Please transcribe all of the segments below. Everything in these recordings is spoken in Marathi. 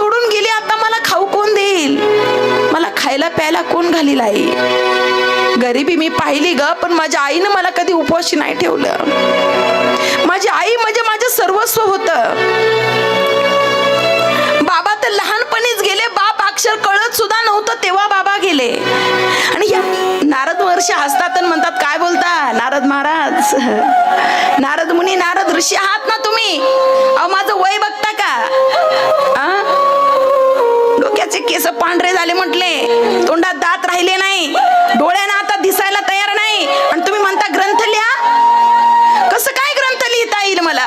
सोडून गेली, आता मला खाऊ कोण देईल? मला खायला प्यायला कोण घालील? आई, गरिबी मी पाहिली ग, पण माझ्या आईनं मला कधी उपवाशी नाही ठेवलं. माझी आई म्हणजे माझं सर्वस्व होतं. बाबा तर लहानपणीच गेले, बाप अक्षर कळत सुद्धा नव्हतं तेव्हा बाबा गेले. आणि या नारद महर्षी हसतात आणि म्हणतात, काय बोलता नारद महाराज, नारद मुनी, नारद ऋषी आहात ना तुम्ही? अहो माझं वय बघता का? डोक्याचे केस पांढरे झाले म्हटले, तोंडात दात राहिले नाही, डोळ्यानं आता दिसायला तयार नाही, आणि तुम्ही म्हणता ग्रंथ लिहा. कसं काय ग्रंथ लिहिता येईल मला?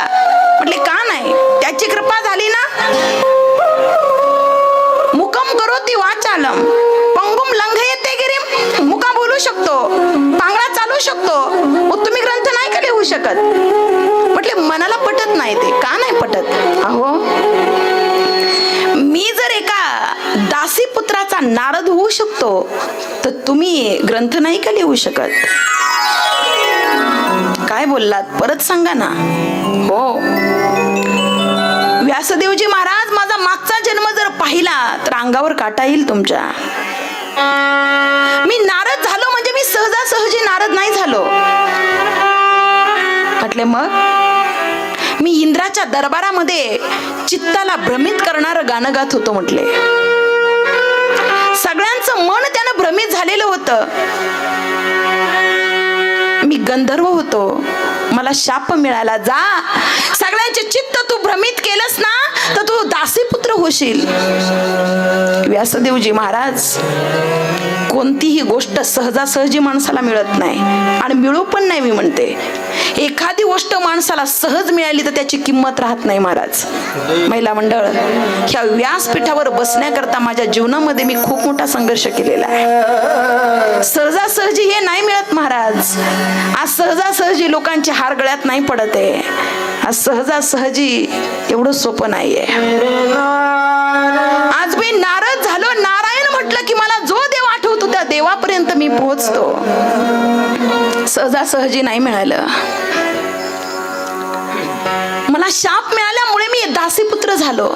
म्हटले का नाही? त्याची कृपा झाली ना. मुकम करोति वाचालम पंगुम लंघयते गिरिम. मुका बोलू शकतो, पांगळा चालू शकतो, मग तुम्ही ग्रंथ नाही का लिहू शकत? म्हटले मनाला पटत नाही. ते का नाही पटत? अहो मी जर एका दासी पुत्राचा नारद होऊ शकतो, तर तुम्ही ग्रंथ नाही का लिहू शकत? काय बोललात परत सांगा ना. हो व्यासदेवजी महाराज, माझा मागचा जन्म जर पाहिला तर अंगावर काटा येईल तुमच्या. मी नारद झालो म्हणजे मी सहजासहजी नारद नाही झालो. म्हटले मग? मी इंद्राच्या दरबारामध्ये चित्ताला भ्रमित करणारं गाणं गात होतो म्हटले. सगळ्यांचं मन त्यानं भ्रमित झालेलं होतं. मी गंधर्व होतो, मला शाप मिळाला, जा सगळ्यांचे चित्त तू भ्रमित केलंस ना तर तू दासीपुत्र होशील. व्यासदेवजी महाराज, कोणतीही गोष्ट सहजासहजी माणसाला मिळत नाही आणि मिळू पण नाही. मी म्हणते एखादी गोष्ट माणसाला सहज मिळाली तर त्याची किंमत राहत नाही. महाराज, महिला मंडळ, ह्या व्यासपीठावर बसण्याकरता माझ्या जीवनामध्ये मी खूप मोठा संघर्ष केलेला आहे. सहजासहजी हे नाही मिळत महाराज. आज सहजासहजी लोकांचे हार गळ्यात नाही पडत आहे. आज सहजासहजी एवढं सोपं नाहीये. आज मी नारद झालो, नारायण म्हटलं की मला जो देव आठवतो त्या देवापर्यंत मी पोहोचतो. सहजासहजी नाही मिळालं. मला शाप मिळाल्यामुळे मी दासीपुत्र झालो.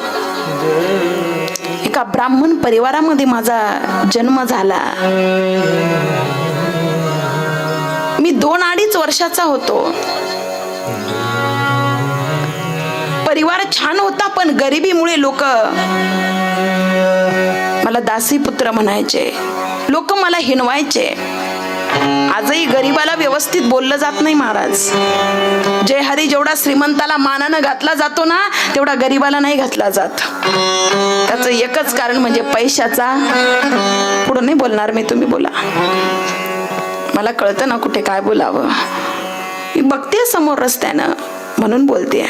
एका ब्राह्मण परिवारामध्ये माझा जन्म झाला. मी 2-2.5 वर्षाचा होतो. परिवार छान होता, पण गरिबीमुळे लोक मला दासीपुत्र म्हणायचे, लोक मला हिणवायचे. आजही गरिबाला व्यवस्थित बोललं जात नाही महाराज. जय हरी जेवढा श्रीमंताला मानानं घातला जातो ना, तेवढा गरिबाला नाही घातला जात. त्याचं एकच कारण म्हणजे पैशाचा. पुढे नाही बोलणार मी, तुम्ही बोला. मला कळतं ना कुठे काय बोलावं. मी बघते समोर रस्त्यानं म्हणून बोलते.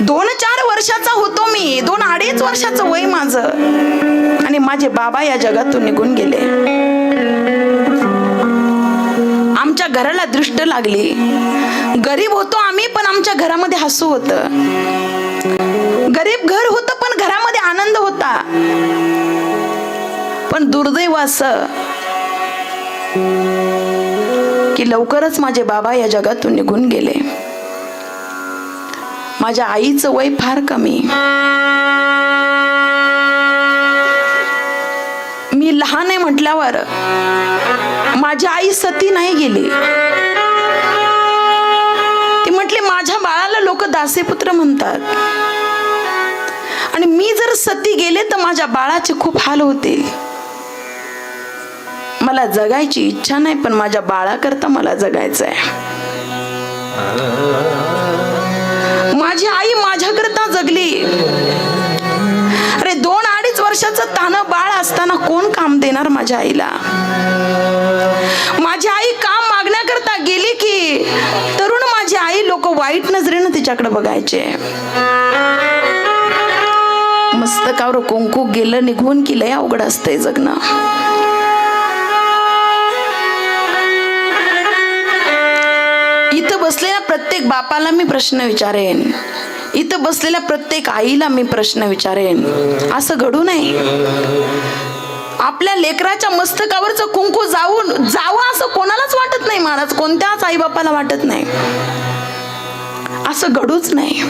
2-4 वर्षाचा होतो मी, 2-2.5 वर्षाचं वय माझं, आणि माझे बाबा या जगातून निघून गेले. आमच्या घराला दृष्ट लागली. गरीब होतो आम्ही, पण आमच्या घरामध्ये हसू होतं. गरीब घर होतं, पण घरामध्ये आनंद होता. पण दुर्दैव असं की लवकरच माझे बाबा या जगातून निघून गेले. माझ्या आईचं वय फार कमी. मी लहान आहे म्हटल्यावर माझी आई सती नाही गेली. ती म्हटली माझ्या बाळाला लोक दासीपुत्र म्हणतात, आणि मी जर सती गेले तर माझ्या बाळाचे खूप हाल होतील. मला जगायची इच्छा नाही, पण माझ्या बाळाकरता मला जगायचं आहे. माझी आई माझ्याकरता जगली. अरे 2-2.5 वर्षाचं तानं बाळ असताना कोण काम देणार माझ्या आईला? माझी आई काम मागण्याकरता गेली की तरुण माझी आई लोक वाईट नजरेनं तिच्याकडे बघायचे. मस्तकावर कुंकू गेलं निघून की लय अवघड असतंय जगणं. इथं बसलेल्या प्रत्येक बापाला मी प्रश्न विचारेन, इथं बसलेल्या प्रत्येक आईला मी प्रश्न विचारेन, असं घडू नये. आपल्या लेकराच्या मस्तकावरचं कुंकू जावं असं कोणालाच वाटत नाही महाराज, कोणत्याच आई बापाला वाटत नाही. असं घडूच नाही.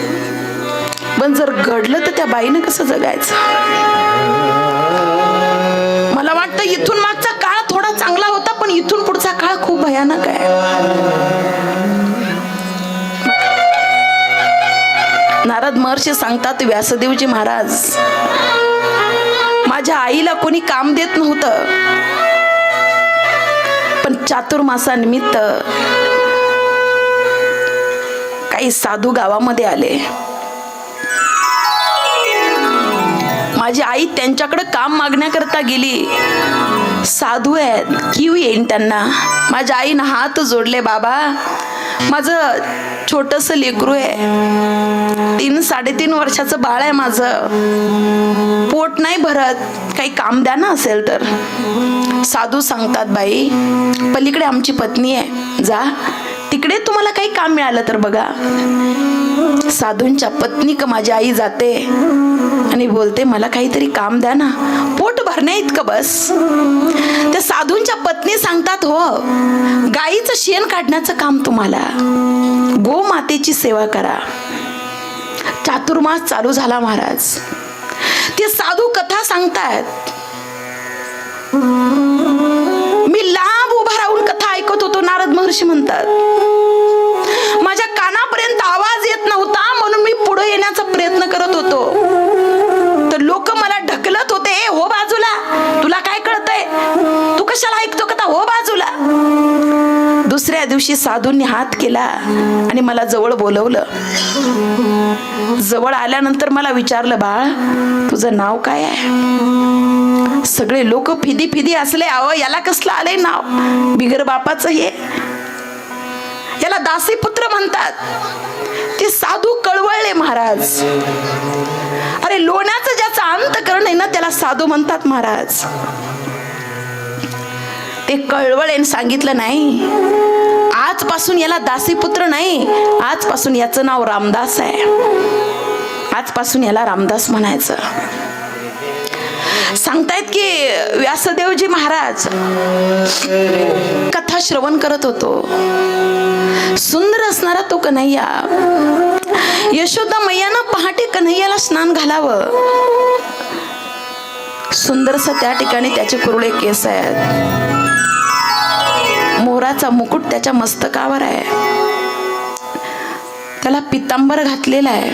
पण जर घडलं तर त्या बाईनं कसं जगायचं? मला वाटतं इथून मागचा काळ थोडा चांगला होता, पण इथून पुढचा काळ खूप भयानक आहे. नारद महर्षी सांगतात, व्यासदेवजी महाराज, माझ्या आईला कोणी काम देत नव्हतं, पण चातुर्मासानिमित्त काही साधू गावामध्ये आले. माझी आई त्यांच्याकडे काम मागण्याकरता गेली. साधू आहेत, किव येईन त्यांना. माझ्या आईनं हात जोडले, बाबा माझं छोटस लेकरू आहे, 3-3.5 वर्षाचं बाळ आहे माझं, पोट नाही भरत, काही काम द्या ना असेल तर. साधू सांगतात, बाई पलीकडे आमची पत्नी आहे, जा तिकडे तुम्हाला काही काम मिळालं तर बघा. साधूंच्या पत्नी का माझी आई जाते आणि बोलते, मला काहीतरी काम द्या ना, पोट भरण्या इतकं बस. त्या साधूंच्या पत्नी सांगतात, हो गाईचं शेण काढण्याचं काम तुम्हाला, गो मातेची सेवा करा. चातुर्मास चालू झाला महाराज. ते साधू कथा सांगतायत, मी लांब उभा राहून कथा ऐकत होतो. नारद महर्षी म्हणतात, माझ्या कानापर्यंत आवाज येत नव्हता, म्हणून मी पुढे येण्याचा प्रयत्न करत होतो. तर लोक मला ढकलत होते, हो बाजूला, तुला काय कळतंय, तू कशाला ऐकतो कथा, हो बाजूला. दुसऱ्या दिवशी साधूंनी हात केला आणि मला जवळ बोलवलं. जवळ आल्यानंतर मला विचारलं, बाळ तुझं नाव काय आहे? सगळे लोक फिदी फिदी असले, अहो याला कसलं आलंय नाव, बिगर बापाचं हे, याला दासीपुत्र म्हणतात. ते साधू कळवळले महाराज. अरे लोण्याचं ज्याचा अंतकरण आहे ना, त्याला साधू म्हणतात महाराज. ते कळवळेन सांगितलं, नाही आजपासून याला दासीपुत्र नाही, आजपासून याचं नाव रामदास आहे, आजपासून याला रामदास म्हणायचं. सांगतायत की व्यासदेवजी महाराज कथा श्रवण करत होतो. सुंदर असणारा तो कन्हैया, यशोदा मैयानं पहाटे कन्हैयाला स्नान घालावं. सुंदरस त्या ठिकाणी त्याचे कुरळे केस आहेत, मोराचा मुकुट त्याच्या मस्तकावर आहे, त्याला पितांबर घातलेला आहे,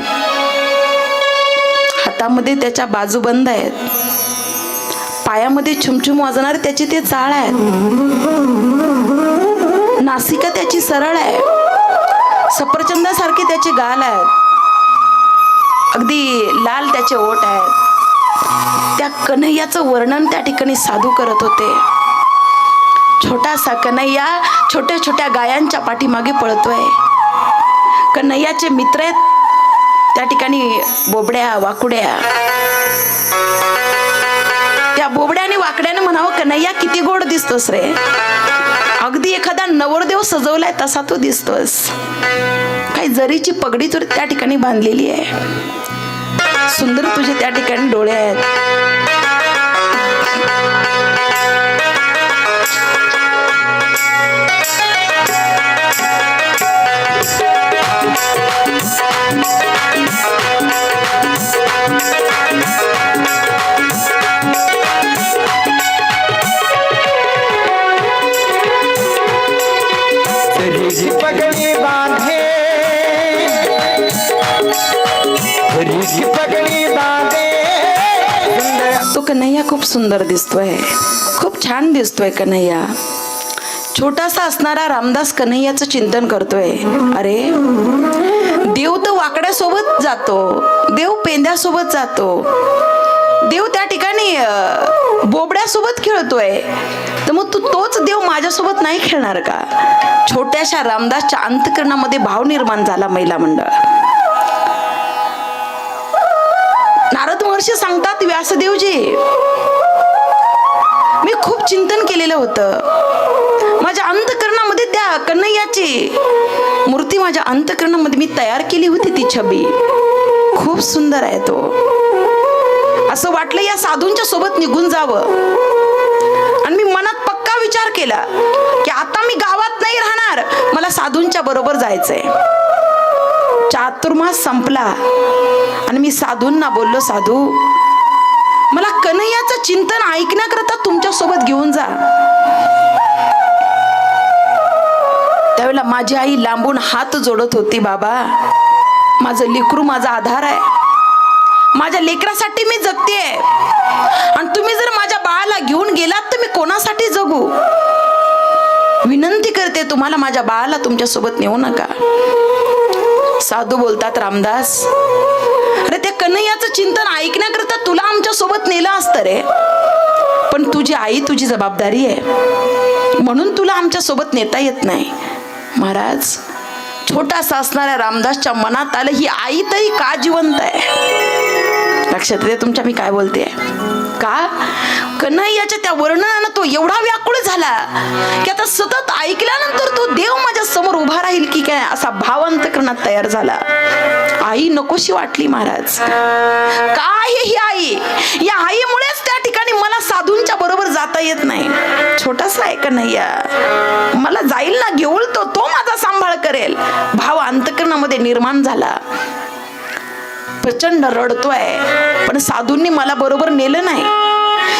हातामध्ये त्याच्या बाजूबंद आहेत, पायामध्ये छुमछुम वाजणारे त्याचे ते चाळ आहेत, नासिका त्याची सरळ आहे, सफरचंदासारखे त्याचे गाल आहेत, अगदी लाल त्याचे ओठ आहेत. त्या कन्हैयाचं वर्णन त्या ठिकाणी साधू करत होते. छोटासा कन्हैया छोट्या छोट्या गायांच्या पाठीमागे पळतोय. कन्हैयाचे मित्र आहेत त्या ठिकाणी बोबड्या वाकुड्या. त्या बोबड्या आणि वाकड्याने म्हणावं, कन्हैया किती गोड दिसतोस रे, अगदी एखादा नवरदेव सजवलाय तसा तू दिसतोस. काही जरीची पगडी तुला त्या ठिकाणी बांधलेली आहे, सुंदर तुझे त्या ठिकाणी डोळे आहेत. तो कन्हैया खूप सुंदर दिसतोय, खूप छान दिसतोय कन्हैया. छोटासा असणारा रामदास कन्हैयाचं चिंतन करतोय. अरे देव तर वाकड्यासोबत जातो, देव पेंद्यासोबत जातो, देव त्या ठिकाणी बोबड्यासोबत खेळतोय, तर मग तू तोच देव माझ्यासोबत नाही खेळणार का? छोट्याशा रामदासच्या अंतःकरणामध्ये भाव निर्माण झाला. महिला मंडळ, नारद महर्षी सांगतात, व्यासदेवजी मी खूप चिंतन केलेलं होतं, माझ्या अंतःकरणामध्ये त्या कन्हैयाची मूर्ती माझ्या अंतःकरणामध्ये मी तयार केली होती. ती छबी खूप सुंदर आहे. तो असं वाटलं या साधूंच्या सोबत निघून जावं, आणि मी मनात पक्का विचार केला की आता मी गावात नाही राहणार, मला साधूंच्या बरोबर जायचंय. चातुर्मास संपला आणि मी साधूंना बोललो, साधू मला कन्हैयाचं चिंतन ऐकण्याकरता तुमच्या सोबत घेऊन जा. त्यावेळेला माझी आई लांबून हात जोडत होती, बाबा माझं लेकरू माझा आधार आहे, माझ्या लेकरासाठी मी जगते आणि तुम्ही जर माझ्या बाळाला घेऊन गेलात तर मी कोणासाठी जगू. विनंती करते तुम्हाला माझ्या बाळाला तुमच्या सोबत नेऊ नका. साधू बोलतात, रामदास अरे त्या कन्हैयाचं चिंतन ऐकण्याकरता तुला आमच्या सोबत नेलं असतं रे, पण तुझी आई तुझी जबाबदारी आहे म्हणून तुला आमच्या सोबत नेता येत नाही. महाराज छोटासा असणाऱ्या रामदासच्या मनात आलं, ही आई तरी का जिवंत आहे. लक्षात येते तुमच्या मी काय बोलते का. कन्हैयाच्या त्या वर्णनानं तो एवढा व्याकुळ झाला की आता सतत ऐकल्यानंतर तो देव माझ्या समोर उभा राहील की काय असा भाव अंतःकरणात तयार झाला. आई नकोशी वाटली महाराज. काय ही आई, या आईमुळेच त्या ठिकाणी मला साधूंच्या बरोबर जाता येत नाही. छोटासा आहे कन्हैया, मला जाईल ना घेऊन तो माझा सांभाळ करेल. भाव अंतःकरणामध्ये निर्माण झाला. प्रचंड रडतोय, पण साधूंनी मला बरोबर नेलं नाही.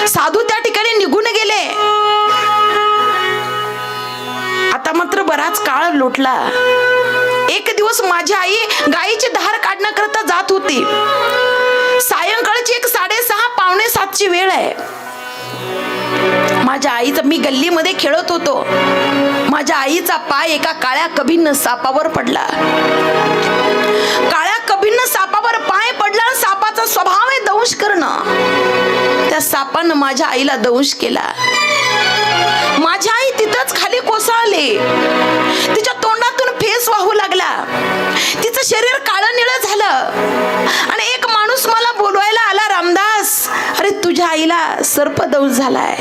साधू त्या ठिकाणी निघून गेले. आता मात्र बराच काळ लोटला. एक दिवस माझी आई गायीची धार काढण्याकरता जात होती. सायंकाळची 6:30 पावणे 7ची वेळ आहे. माझ्या आईचं, मी गल्लीमध्ये खेळत होतो, माझ्या आईचा पाय एका काळ्या कभिन्न सापावर पडला. काळ्या कभिन्न सापावर पाय पडला. सापाचा स्वभाव आहे दंश करणं. त्या सापानं माझ्या आईला दंश केला. माझी आई तिथंच खाली कोसळली. तिच्या तोंडातून फेस वाहू लागला. तिचं शरीर काळं निळं झालं आणि एक माणूस मला बोलवायला आला, रामदास अरे तुझ्या आईला सर्पदंश झालाय,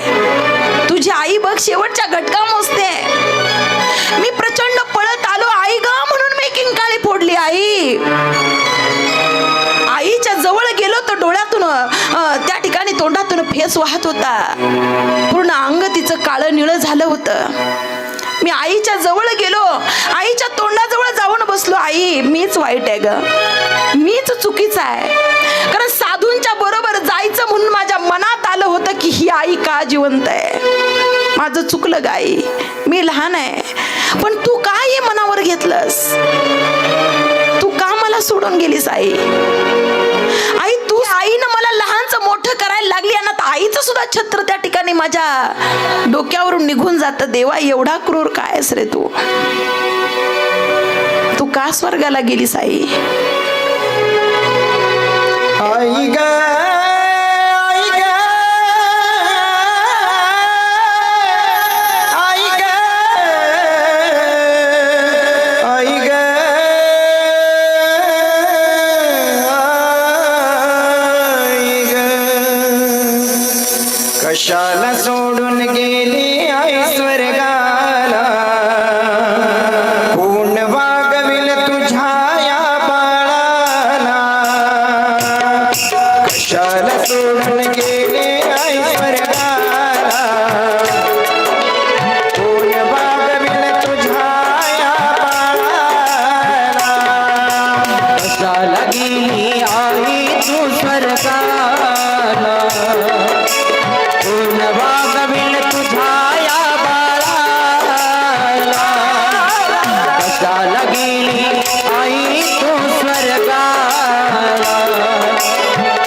तुझी आई बघ शेवटच्या घटका मोजते. मी प्रचंड पळत आलो. आई ग म्हणून मी किंकाळी फोडली. आई आईच्या जवळ गेलो तर डोळ्यातून त्या ठिकाणी तोंडातून फेस वाहत होता. पूर्ण अंग तिचं काळं निळं झालं होतं. मी आईच्या जवळ गेलो, आईच्या तोंडाजवळ जाऊन बसलो. आई मीच वाईट आहे ग, मीच चुकीचा आहे. कारण साधूंच्या बरोबर जायचं म्हणून माझ्या मनात आलं होतं की ही आई का जिवंत आहे. माझं चुकलं ग आई, मी लहान आहे. पण तू काय हे मनावर घेतलंस, तू का मला सोडून गेलीस आई. आई तू आईनं मला लहानचं मोठं करायला लागली आणि आता आईचं सुद्धा छत्र त्या ठिकाणी माझ्या डोक्यावरून निघून जातं. देवा एवढा क्रूर काय आहेस रे तू, तू का स्वर्गाला गेलीस आई. आई ग कशाला सोडून गेली आई स्वर्गाला, कोण वागविल तुझ्या या बाळाला. कशाला सोडून गेली आई स्वर्गाला, कोण वागविल तुझ्या या बाळाला. कशाला गेली आई तू स्वर्गाला, कोण वागविल तुझ्या या बाळाला. कशाला गेली आई तू स्वर्गाला,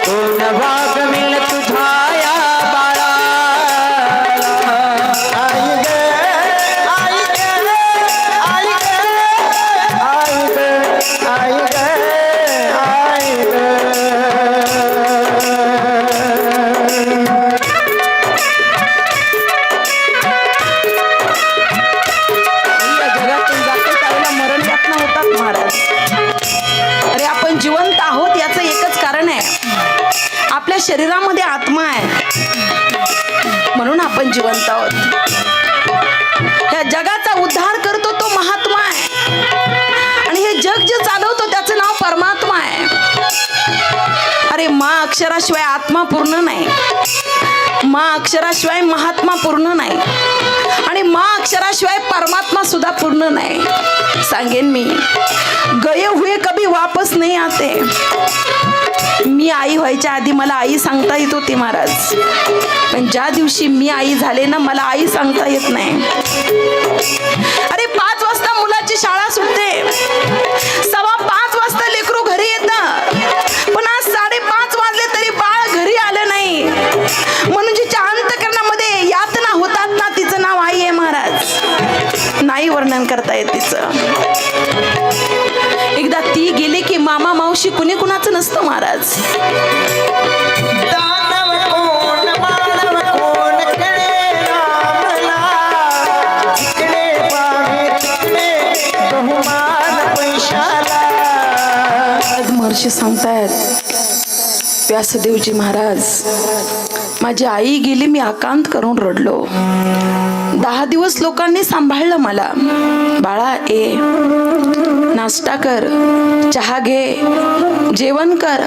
कोण वागविल तुझ्या या बाळाला. आई ग आई ग आई ग आई ग आई ग आई ग. जिवंत आहोत याचं एकच कारण आहे, आपल्या शरीरामध्ये आत्मा आहे म्हणून आपण जिवंत आहोत. या जगाचा उद्धार करतो तो महात्मा आहे आणि हे जग जे चालवतो त्याचं नाव परमात्मा आहे. अरे मा अक्षराशिवाय आत्मा पूर्ण नाही, मा अक्षराशिवाय महात्मा पूर्ण नाही, आणि मा अक्षराशिवाय परमात्मा सुद्धा पूर्ण नाही. सांगेन मी, गए हुए कभी वापस नहीं आते. मी आई व्हायच्या आधी मला आई सांगता येत होती महाराज, पण ज्या दिवशी मी आई झाले ना, मला आई सांगता येत नाही. अरे 5 वाजता मुलाची शाळा सुटते, 5:15 वाजता लेकरू घरी येतं, पण आज 5:30 वाजले तरी बाळ घरी आलं नाही. म्हणून जिच्या अंतःकरणामध्ये यातना होतात ना, तिचं नाव आई आहे महाराज. नाही वर्णन करता येत तिचं. एकदा ती गेली की मामा मावशी कुणी कुणाचं नसतं महाराज. दानव कोण मानव कोण कळेना मला, जिकडे पाहे तिकडे बहुमान पैशाला. महर्षी सांगतायत व्यासदेवजी महाराज, माझी आई गेली, मी आकांत करून रडलो. 10 दिवस लोकांनी सांभाळलं मला. बाळा ए, नाश्ता कर, चहा घे, जेवण कर.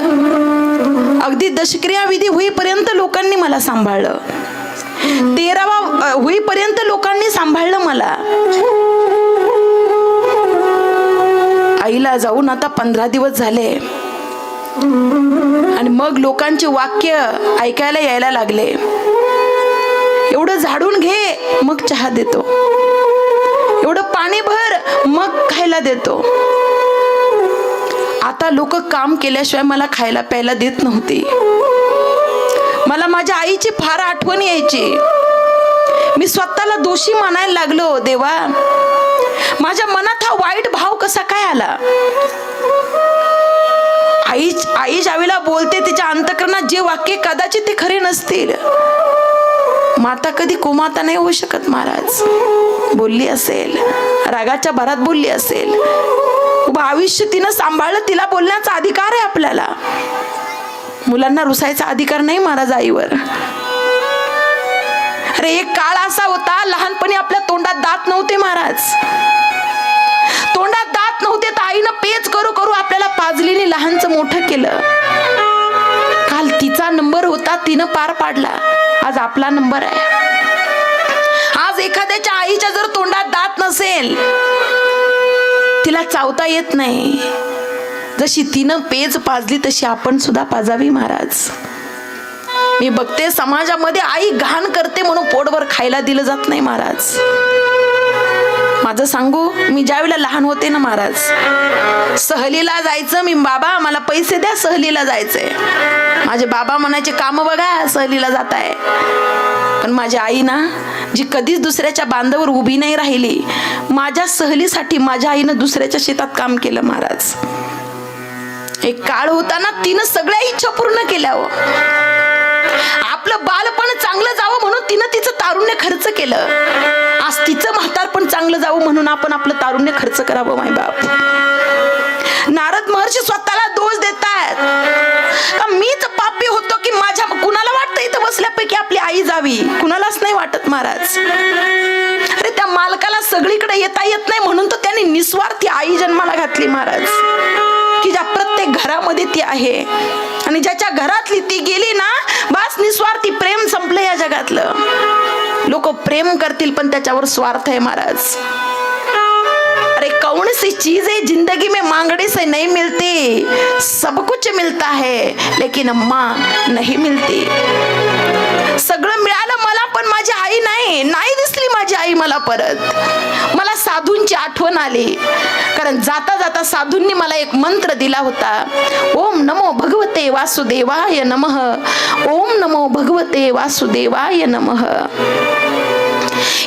अगदी दशक्रिया विधी होईपर्यंत लोकांनी मला सांभाळलं. 13वा होईपर्यंत लोकांनी सांभाळलं मला. आईला जाऊन आता 15 दिवस झाले, आणि मग लोकांचे वाक्य ऐकायला यायला लागले. एवढं झाडून घे मग चहा देतो, एवढं पाणी भर मग खायला देतो. आता लोक काम केल्याशिवाय मला खायला प्यायला देत नव्हती. मला माझ्या आईची फार आठवण यायची. मी स्वतःला दोषी मानायला लागलो. देवा, माझ्या मनात हा वाईट भाव कसा काय आला? आई ज्यावेळेला बोलते तिच्या अंतःकरणात जे वाक्य कदाचित ते खरे नसतील. माता कधी कुमाता नाही होऊ शकत महाराज. बोलली असेल, रागाच्या भरात बोलली असेल. आयुष्य तिनं सांभाळलं, तिला बोलण्याचा अधिकार आहे आपल्याला. मुलांना रुसायचा अधिकार नाही महाराज आईवर. अरे एक काळ असा होता, लहानपणी आपल्या तोंडात दात नव्हते महाराज. तोंडात दात नव्हते तर आईनं पेच करू करू आपल्याला पाजलीने लहानचं मोठं केलं. काल तिचा नंबर होता, तिनं पार पाडला. आज आपला नंबर आहे. आज एखाद्याच्या आईच्या जर तोंडात दात नसेल, तिला चावता येत नाही. जशी तिनं पेज पाजली तशी आपण सुद्धा पाजावी महाराज. मी बघते समाजामध्ये आई घाण करते म्हणून पोटभर खायला दिलं जात नाही महाराज. माझं सांगू, मी ज्या वेळेला लहान होते ना महाराज, सहलीला जायचं. मी बाबा मला पैसे द्या, सहलीला जायचंय. माझे बाबा म्हणायचे काम बघा, सहलीला जात आहे. पण माझी आई ना, जी कधीच दुसऱ्याच्या बांधावर उभी नाही राहिली, माझ्या सहलीसाठी माझ्या आईनं दुसऱ्याच्या शेतात काम केलं महाराज. एक काळ होता ना, तिनं सगळ्या इच्छा पूर्ण केल्या. आपलं बालपण चांगलं जावं म्हणून तिनं तिचं तारुण्य खर्च केलं. आज तिचं म्हातारपण चांगलं जावं म्हणून आपण आपलं तारुण्य खर्च करावं माय बाप. नारद महर्षी स्वतःला दोष देतात का मीच पापी होतो की माझ्या. कुणाला वाटतं इथं बसल्यापैकी आपली आई जावी? कुणालाच नाही वाटत महाराज. अरे त्या मालकाला सगळीकडे येता येत नाही म्हणून तर त्यांनी निस्वार्थी आई जन्माला घातली महाराज, की ज्या प्रत्येक घरामध्ये ती आहे. आणि ज्याच्या घरातली ती गेली ना, बस निस्वार्थी प्रेम संपलं या जगातलं. लोक प्रेम करतील पण त्याच्यावर स्वार्थ आहे महाराज. अरे कौन सी चीज है जिंदगी में मांगने से नहीं मिलती, सब कुछ मिलता है लेकिन माँ नहीं मिलती. सगळं मिळालं मला पण माझी आई नाही दिसली माझी आई मला परत. मला साधूंची आठवण आली, कारण जाता जाता साधूंनी मला एक मंत्र दिला होता. ओम नमो भगवते वासुदेवाय नमः, ओम नमो भगवते वासुदेवाय नमः.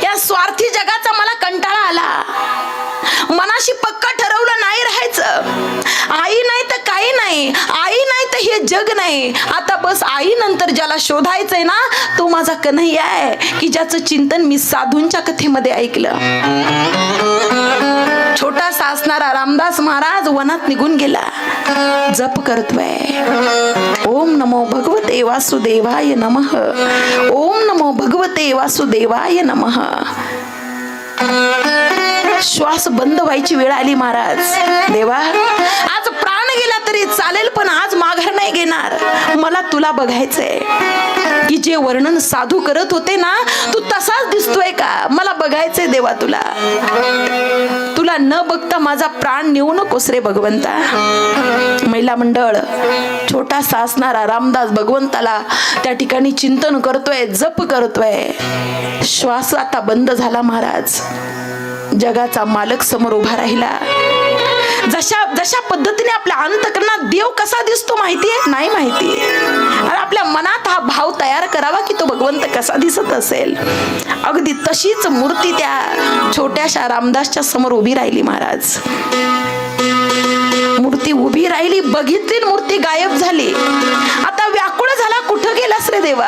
या स्वार्थी जगाचा मला कंटाळा आला. मनाशी पक्का ठरवलं नाही राहायचं. आई नाही तर काही नाही, आई नाही तर हे जग नाही. आता बस आई नंतर ज्याला शोधायचंय ना, तो माझा कन्हैया आहे, की ज्याचं चिंतन मी साधूंच्या कथेमध्ये ऐकलं. छोटासा असणारा रामदास महाराज वनात निघून गेला, जप करतोय. ओम नमो भगवते वासुदेवाय नमः, ओम नमो भगवते वासुदेवाय नमः. श्वास बंद व्हायची वेळ आली महाराज. देवा, आज प्राण गेला तरी तरी चालेल, पण आज माघार नाही घेणार. मला तुला बघायचंय की जे वर्णन साधू करत होते ना, तू तसाच दिसतोय का? मला बघायचंय देवा तुला. तुला न बघता माझा प्राण नेऊ नकोस रे भगवंता. महिला मंडळ छोटासा असणारा रामदास भगवंताला त्या ठिकाणी चिंतन करतोय, जप करतोय. श्वास आता बंद झाला महाराज. जगाचा मालक समोर उभा राहिला. जशा पद्धतीने आपल्या अंतकरणात देव कसा दिसतो माहितीये? नाही माहिती. आणि आपल्या मनात हा भाव तयार करावा की तो भगवंत कसा दिसत असेल. अगदी तशीच मूर्ती त्या छोट्याशा रामदासच्या समोर उभी राहिली महाराज. मूर्ती उभी राहिली, बघितली, मूर्ती गायब झाली. आता व्याकुळ झाला, कुठं गेलास रे देवा?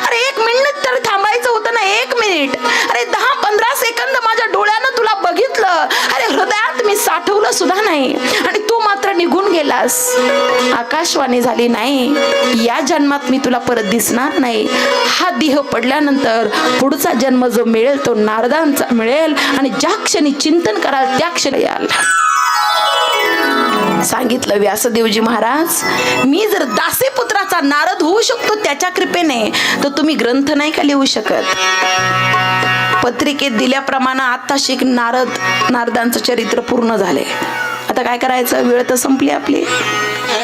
अरे 1 मिनिट तर थांबायचं होतं ना, 1 मिनिट. अरे 10-15 सेकंद माझ्या डोळ्यानं तुला बघितलं. अरे हृदयात मी साठवलं सुद्धा नाही आणि तू मात्र निघून गेलास. आकाशवाणी झाली, नाही या जन्मात मी तुला परत दिसणार नाही. हा देह पडल्यानंतर पुढचा जन्म जो मिळेल तो नारदांचा मिळेल आणि ज्या क्षणी चिंतन कराल त्या क्षणी याल. सांगितलं व्यासदेवजी महाराज, मी जर दासीपुत्राचा नारद होऊ शकतो त्याच्या कृपेने, तर तुम्ही ग्रंथ नाही का लिहू शकत? पत्रिकेत दिल्याप्रमाणे आता शिक नारदांचं चरित्र पूर्ण झाले. आता काय करायचं? वेळ तर संपली आपली.